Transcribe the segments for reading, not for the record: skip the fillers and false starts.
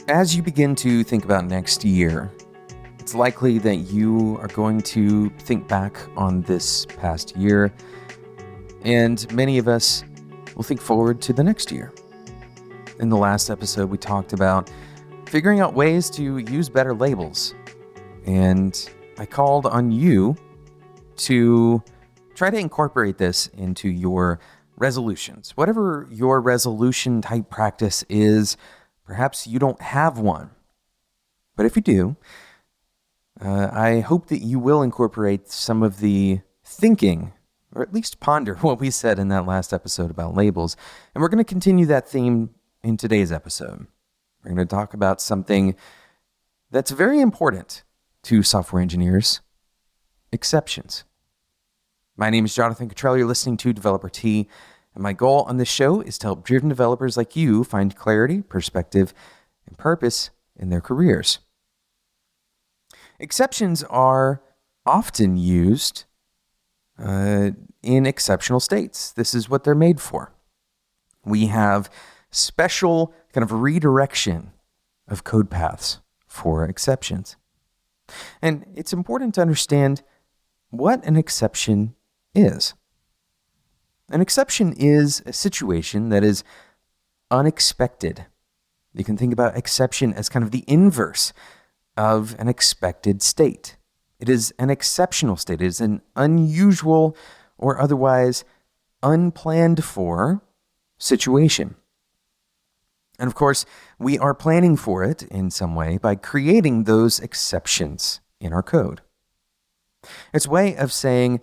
As you begin to think about next year, it's likely that you are going to think back on this past year, and many of us will think forward to the next year. In the last episode, we talked about figuring out ways to use better labels, and I called on you to try to incorporate this into your resolutions. Whatever your resolution type practice is, perhaps you don't have one. But if you do, I hope that you will incorporate some of the thinking, or at least ponder what we said in that last episode about labels. And we're going to continue that theme in today's episode. We're going to talk about something that's very important to software engineers: exceptions. My name is Jonathan Cottrell. You're listening to Developer Tea, and my goal on this show is to help driven developers like you find clarity, perspective, and purpose in their careers. Exceptions are often used in exceptional states. This is what they're made for. We have special kind of redirection of code paths for exceptions. And it's important to understand what an exception is. An exception is a situation that is unexpected. You can think about exception as kind of the inverse of an expected state. It is an exceptional state. It is an unusual or otherwise unplanned for situation. And of course, we are planning for it in some way by creating those exceptions in our code. It's a way of saying,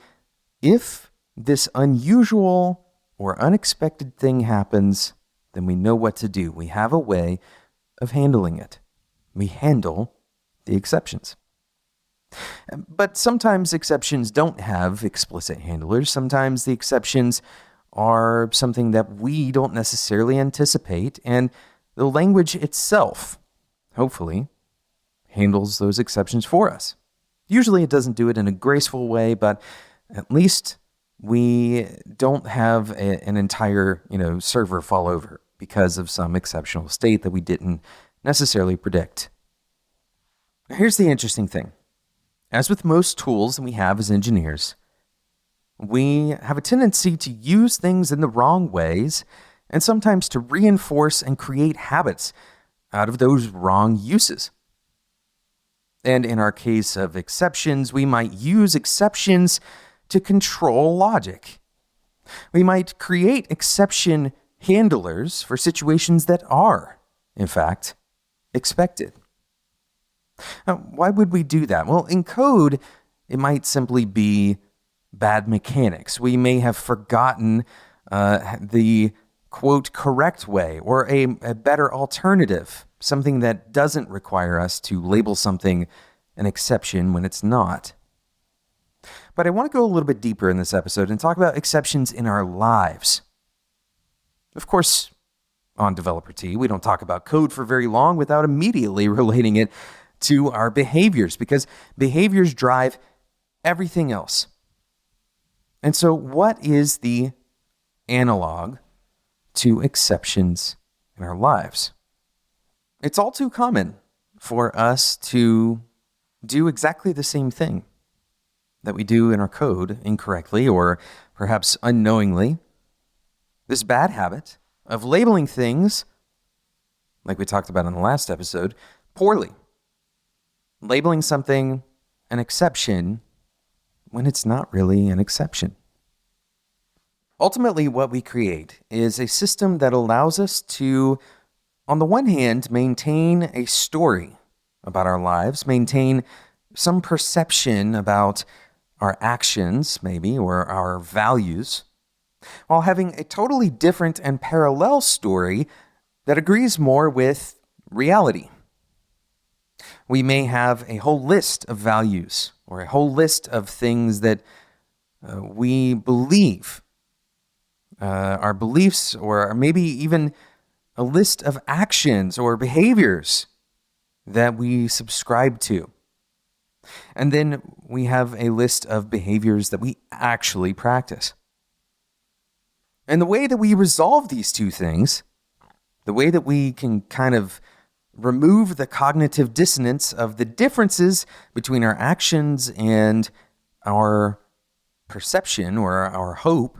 if this unusual or unexpected thing happens, then we know what to do. We have a way of handling it. We handle the exceptions. But sometimes exceptions don't have explicit handlers. Sometimes the exceptions are something that we don't necessarily anticipate, and the language itself, hopefully, handles those exceptions for us. Usually it doesn't do it in a graceful way, but at least we don't have an entire, server fall over because of some exceptional state that we didn't necessarily predict. Here's the interesting thing. As with most tools that we have as engineers, we have a tendency to use things in the wrong ways and sometimes to reinforce and create habits out of those wrong uses. And in our case of exceptions, we might use exceptions to control logic. We might create exception handlers for situations that are, in fact, expected. Now, why would we do that? Well, in code, it might simply be bad mechanics. We may have forgotten the, quote, correct way or a better alternative, something that doesn't require us to label something an exception when it's not. But I want to go a little bit deeper in this episode and talk about exceptions in our lives. Of course, on Developer Tea, we don't talk about code for very long without immediately relating it to our behaviors, because behaviors drive everything else. And so what is the analog to exceptions in our lives? It's all too common for us to do exactly the same thing that we do in our code incorrectly or perhaps unknowingly. This bad habit of labeling things, like we talked about in the last episode, poorly. Labeling something an exception when it's not really an exception. Ultimately, what we create is a system that allows us to, on the one hand, maintain a story about our lives, maintain some perception about our actions, maybe, or our values, while having a totally different and parallel story that agrees more with reality. We may have a whole list of values or a whole list of things that we believe, our beliefs, or maybe even a list of actions or behaviors that we subscribe to. And then we have a list of behaviors that we actually practice. And the way that we resolve these two things, the way that we can kind of remove the cognitive dissonance of the differences between our actions and our perception or our hope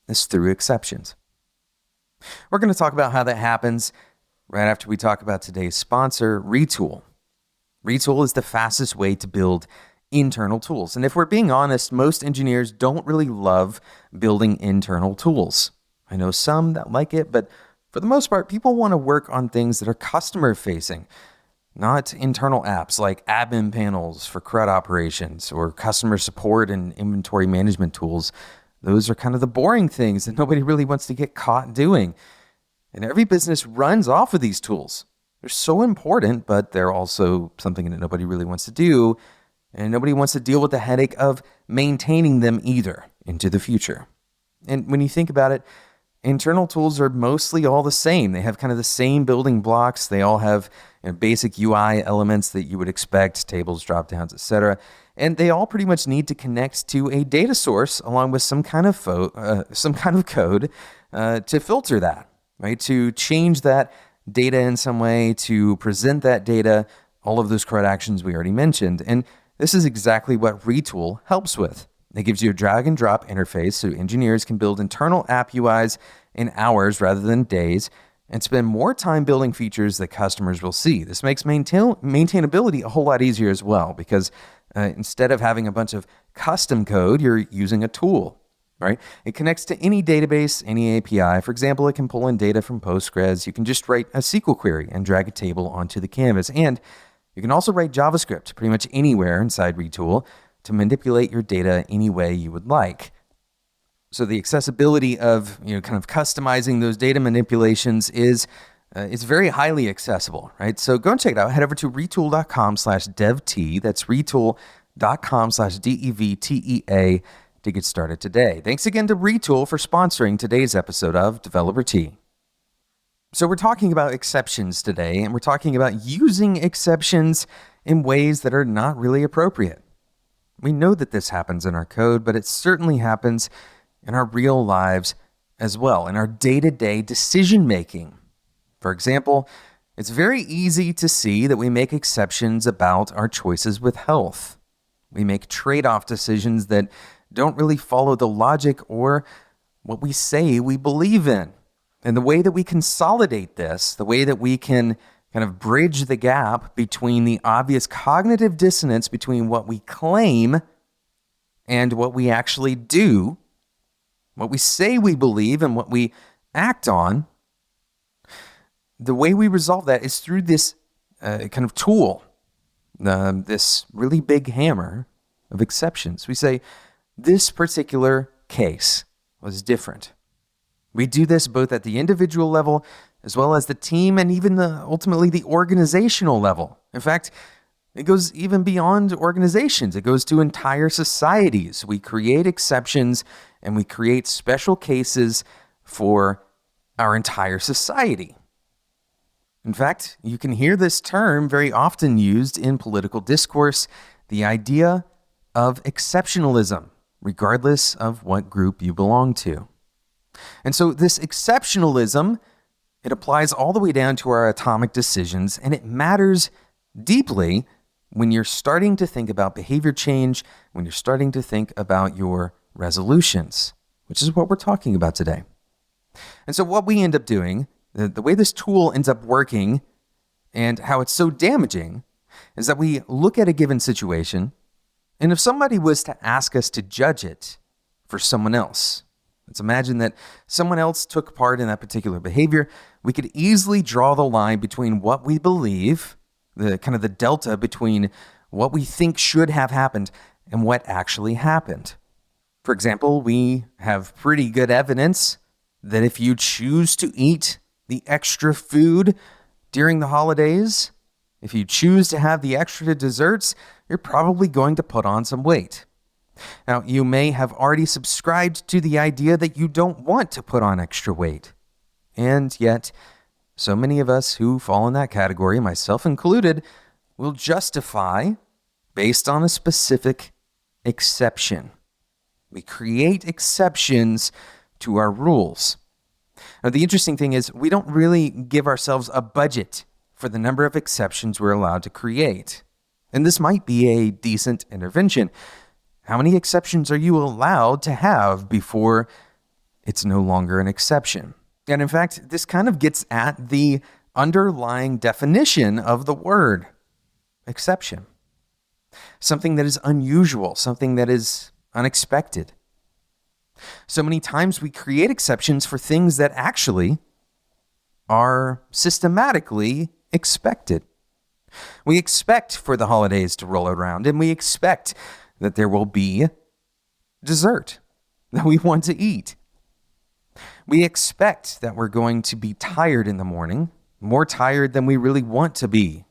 is through exceptions. We're going to talk about how that happens right after we talk about today's sponsor, Retool. Retool is the fastest way to build internal tools. And if we're being honest, most engineers don't really love building internal tools. I know some that like it, but for the most part, people want to work on things that are customer facing, not internal apps like admin panels for CRUD operations or customer support and inventory management tools. Those are kind of the boring things that nobody really wants to get caught doing. And every business runs off of these tools. They're so important, but they're also something that nobody really wants to do. And nobody wants to deal with the headache of maintaining them either into the future. And when you think about it, internal tools are mostly all the same. They have kind of the same building blocks. They all have basic UI elements that you would expect, tables, dropdowns, etc. And they all pretty much need to connect to a data source along with some kind of code to filter that, right? To change that data in some way, to present that data, all of those CRUD actions we already mentioned. And this is exactly what Retool helps with. It gives you a drag and drop interface so engineers can build internal app UIs in hours rather than days and spend more time building features that customers will see. This makes maintainability a whole lot easier as well because instead of having a bunch of custom code, you're using a tool, right? It connects to any database, any API. For example, it can pull in data from Postgres. You can just write a SQL query and drag a table onto the canvas. And you can also write JavaScript pretty much anywhere inside Retool to manipulate your data any way you would like. So the accessibility of kind of customizing those data manipulations is very highly accessible, right? So go and check it out. Head over to retool.com/devt. That's retool.com/DEVTEA to get started today. Thanks again to Retool for sponsoring today's episode of Developer Tea. So we're talking about exceptions today, and we're talking about using exceptions in ways that are not really appropriate. We know that this happens in our code, but it certainly happens in our real lives as well, in our day-to-day decision-making. For example, it's very easy to see that we make exceptions about our choices with health. We make trade-off decisions that don't really follow the logic or what we say we believe in. And the way that we consolidate this, the way that we can kind of bridge the gap between the obvious cognitive dissonance between what we claim and what we actually do, what we say we believe and what we act on, the way we resolve that is through this kind of tool, this really big hammer of exceptions. We say, this particular case was different. We do this both at the individual level as well as the team and even ultimately the organizational level. In fact, it goes even beyond organizations. It goes to entire societies. We create exceptions and we create special cases for our entire society. In fact, you can hear this term very often used in political discourse, the idea of exceptionalism, regardless of what group you belong to. And so this exceptionalism, it applies all the way down to our atomic decisions, and it matters deeply when you're starting to think about behavior change, when you're starting to think about your resolutions, which is what we're talking about today. And so what we end up doing, the way this tool ends up working and how it's so damaging is that we look at a given situation, and if somebody was to ask us to judge it for someone else, let's imagine that someone else took part in that particular behavior, we could easily draw the line between what we believe, the kind of the delta between what we think should have happened and what actually happened. For example, we have pretty good evidence that if you choose to eat the extra food during the holidays, if you choose to have the extra desserts, you're probably going to put on some weight. Now, you may have already subscribed to the idea that you don't want to put on extra weight. And yet, so many of us who fall in that category, myself included, will justify based on a specific exception. We create exceptions to our rules. Now, the interesting thing is we don't really give ourselves a budget for the number of exceptions we're allowed to create. And this might be a decent intervention. How many exceptions are you allowed to have before it's no longer an exception? And in fact, this kind of gets at the underlying definition of the word exception. Something that is unusual, something that is unexpected. So many times we create exceptions for things that actually are systematically expected. We expect for the holidays to roll around, and we expect that there will be dessert that we want to eat. We expect that we're going to be tired in the morning, more tired than we really want to be,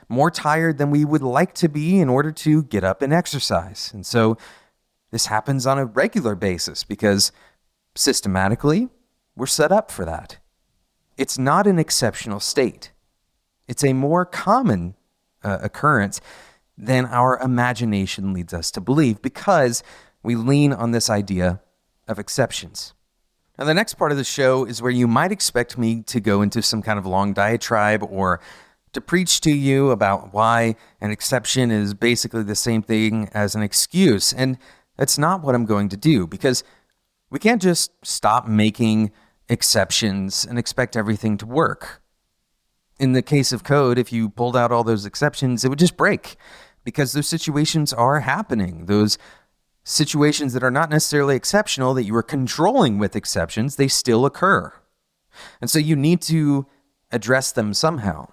more tired than we would like to be in order to get up and exercise. And so this happens on a regular basis because systematically we're set up for that. It's not an exceptional state. It's a more common occurrence than our imagination leads us to believe because we lean on this idea of exceptions. Now, the next part of the show is where you might expect me to go into some kind of long diatribe or to preach to you about why an exception is basically the same thing as an excuse. And that's not what I'm going to do because we can't just stop making exceptions and expect everything to work. In the case of code, if you pulled out all those exceptions, it would just break because those situations are happening. Those situations that are not necessarily exceptional that you are controlling with exceptions, they still occur. And so you need to address them somehow.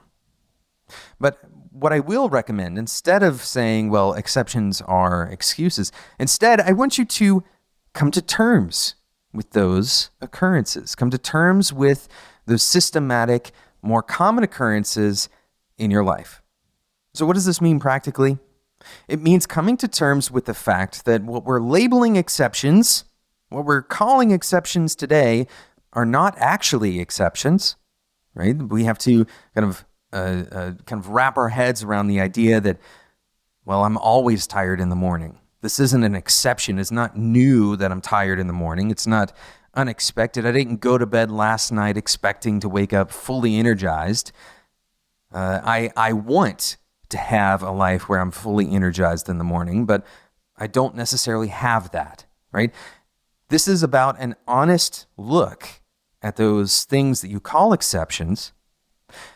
But what I will recommend, instead of saying, well, exceptions are excuses, instead, I want you to come to terms with those occurrences. Come to terms with those systematic, more common occurrences in your life. So what does this mean practically? It means coming to terms with the fact that what we're labeling exceptions, what we're calling exceptions today, are not actually exceptions, right? We have to kind of wrap our heads around the idea that, well, I'm always tired in the morning. This isn't an exception. It's not new that I'm tired in the morning. It's not unexpected. I didn't go to bed last night expecting to wake up fully energized. I want to have a life where I'm fully energized in the morning, but I don't necessarily have that, right? This is about an honest look at those things that you call exceptions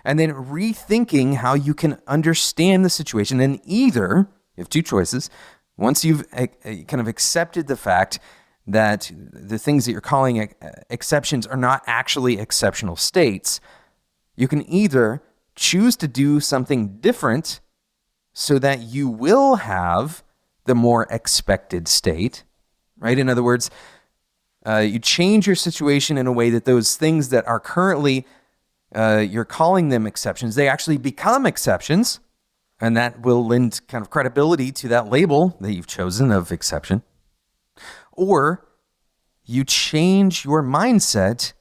and then rethinking how you can understand the situation. And either, you have two choices. Once you've kind of accepted the fact that the things that you're calling exceptions are not actually exceptional states, you can either choose to do something different so that you will have the more expected state, right? In other words, you change your situation in a way that those things that are currently, you're calling them exceptions, they actually become exceptions, and that will lend kind of credibility to that label that you've chosen of exception. Or you change your mindset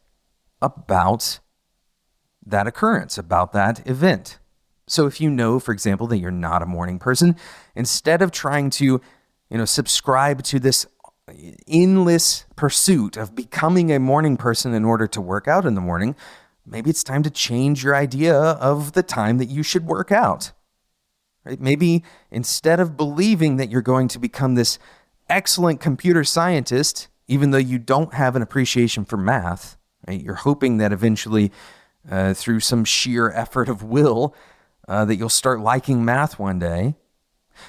about that occurrence, about that event. So if you know, for example, that you're not a morning person, instead of trying to, subscribe to this endless pursuit of becoming a morning person in order to work out in the morning, maybe it's time to change your idea of the time that you should work out. Right? Maybe instead of believing that you're going to become this excellent computer scientist, even though you don't have an appreciation for math, right? You're hoping that eventually, through some sheer effort of will, that you'll start liking math one day.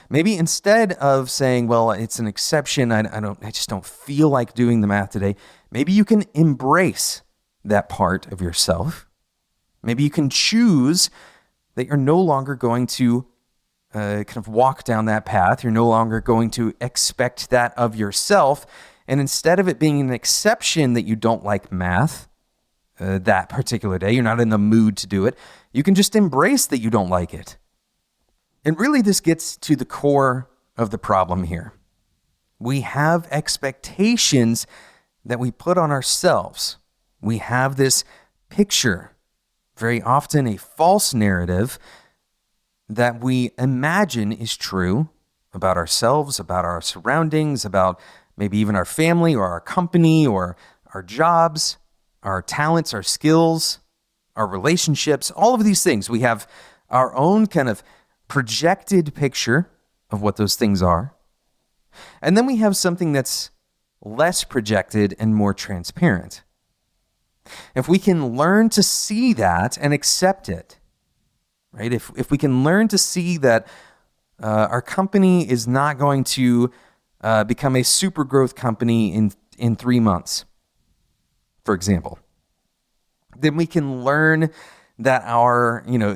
Maybe instead of saying, well, it's an exception, I just don't feel like doing the math today, maybe you can embrace that part of yourself. Maybe you can choose that you're no longer going to kind of walk down that path. You're no longer going to expect that of yourself. And instead of it being an exception that you don't like math that particular day, you're not in the mood to do it, you can just embrace that you don't like it. And really, this gets to the core of the problem here. We have expectations that we put on ourselves. We have this picture, very often a false narrative, that we imagine is true about ourselves, about our surroundings, about maybe even our family or our company or our jobs, our talents, our skills, our relationships, all of these things. We have our own kind of projected picture of what those things are. And then we have something that's less projected and more transparent. If we can learn to see that and accept it, right? If we can learn to see that our company is not going to become a super growth company in 3 months, for example, then we can learn that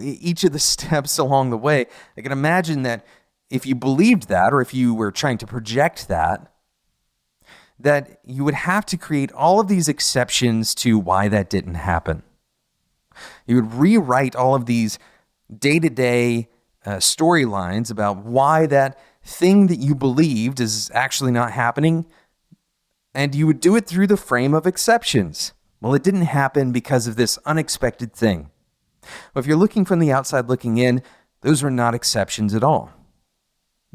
each of the steps along the way. I can imagine that if you believed that, or if you were trying to project that you would have to create all of these exceptions to why that didn't happen. You would rewrite all of these day-to-day storylines about why that thing that you believed is actually not happening, and you would do it through the frame of exceptions. Well, it didn't happen because of this unexpected thing. Well, if you're looking from the outside looking in, those were not exceptions at all.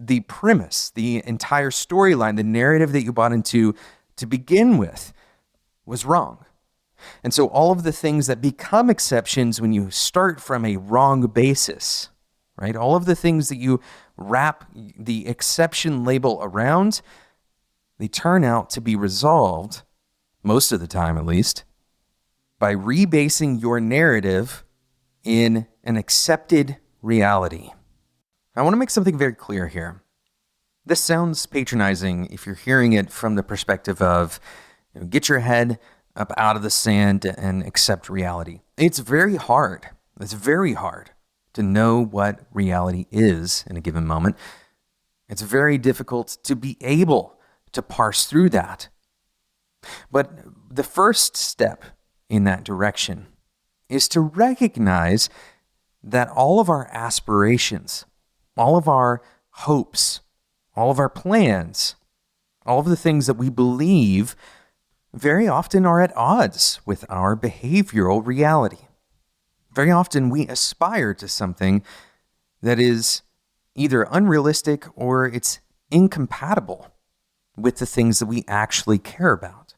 The premise, the entire storyline, the narrative that you bought into to begin with was wrong. And so all of the things that become exceptions when you start from a wrong basis, right? All of the things that you wrap the exception label around, they turn out to be resolved, most of the time at least, by rebasing your narrative in an accepted reality. I want to make something very clear here. This sounds patronizing if you're hearing it from the perspective of get your head up out of the sand and accept reality. It's very hard. It's very hard to know what reality is in a given moment. It's very difficult to be able to parse through that. But the first step in that direction is to recognize that all of our aspirations, all of our hopes, all of our plans, all of the things that we believe very often are at odds with our behavioral reality. Very often we aspire to something that is either unrealistic or it's incompatible with the things that we actually care about.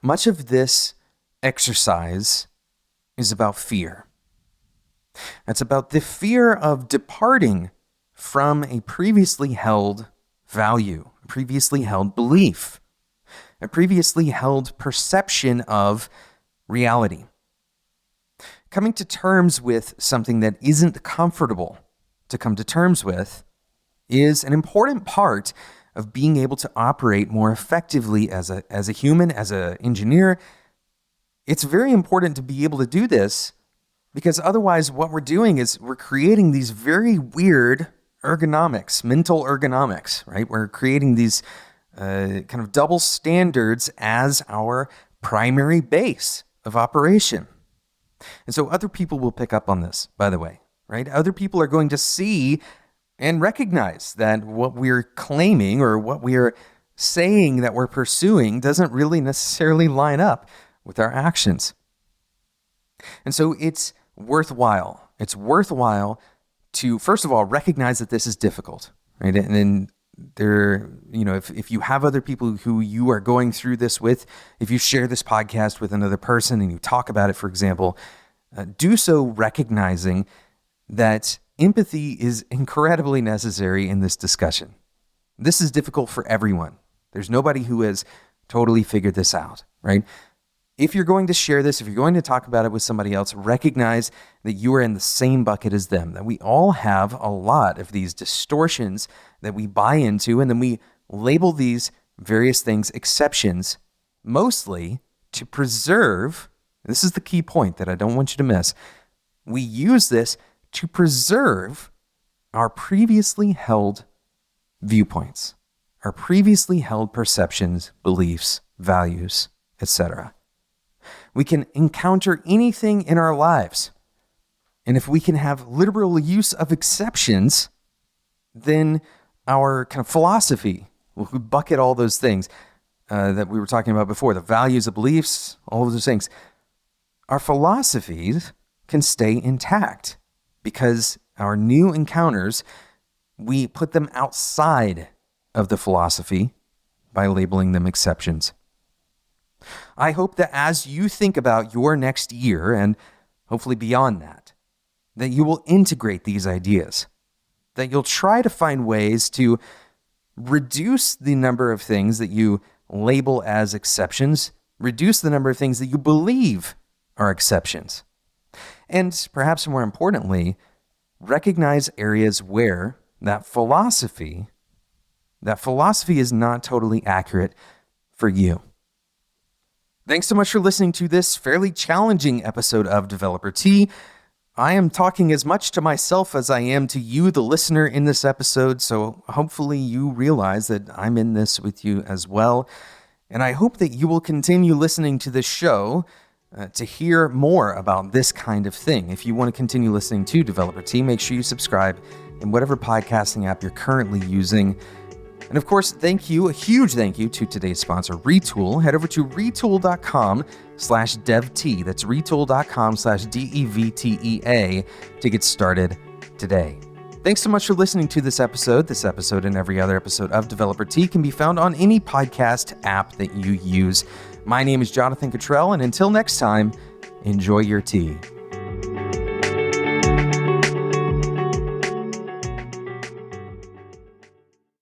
Much of this exercise is about fear. It's about the fear of departing from a previously held value, a previously held belief, a previously held perception of reality. Coming to terms with something that isn't comfortable to come to terms with is an important part of being able to operate more effectively as a human, as an engineer. It's very important to be able to do this because otherwise what we're doing is we're creating these very weird ergonomics, mental ergonomics, right? We're creating these kind of double standards as our primary base of operation. And so other people will pick up on this, by the way, right? Other people are going to see and recognize that what we're claiming or what we're saying that we're pursuing doesn't really necessarily line up with our actions. And so it's worthwhile. It's worthwhile to, first of all, recognize that this is difficult, right? And then if you have other people who you are going through this with, if you share this podcast with another person and you talk about it, for example, do so recognizing that empathy is incredibly necessary in this discussion. This is difficult for everyone. There's nobody who has totally figured this out, right? If you're going to share this, if you're going to talk about it with somebody else, recognize that you are in the same bucket as them, that we all have a lot of these distortions that we buy into, and then we label these various things exceptions, mostly to preserve, this is the key point that I don't want you to miss, we use this to preserve our previously held viewpoints, our previously held perceptions, beliefs, values, etc. We can encounter anything in our lives. And if we can have liberal use of exceptions, then our kind of philosophy will bucket all those things that we were talking about before, the values, the beliefs, all of those things. Our philosophies can stay intact because our new encounters, we put them outside of the philosophy by labeling them exceptions. I hope that as you think about your next year, and hopefully beyond that, that you will integrate these ideas, that you'll try to find ways to reduce the number of things that you label as exceptions, reduce the number of things that you believe are exceptions, and perhaps more importantly, recognize areas where that philosophy is not totally accurate for you. Thanks so much for listening to this fairly challenging episode of Developer Tea. I am talking as much to myself as I am to you, the listener, in this episode, so hopefully you realize that I'm in this with you as well. And I hope that you will continue listening to this show to hear more about this kind of thing. If you want to continue listening to Developer Tea, make sure you subscribe in whatever podcasting app you're currently using. And of course, a huge thank you to today's sponsor, Retool. Head over to retool.com/devtea. That's retool.com/DEVTEA to get started today. Thanks so much for listening to this episode. This episode and every other episode of Developer Tea can be found on any podcast app that you use. My name is Jonathan Cottrell, and until next time, enjoy your tea.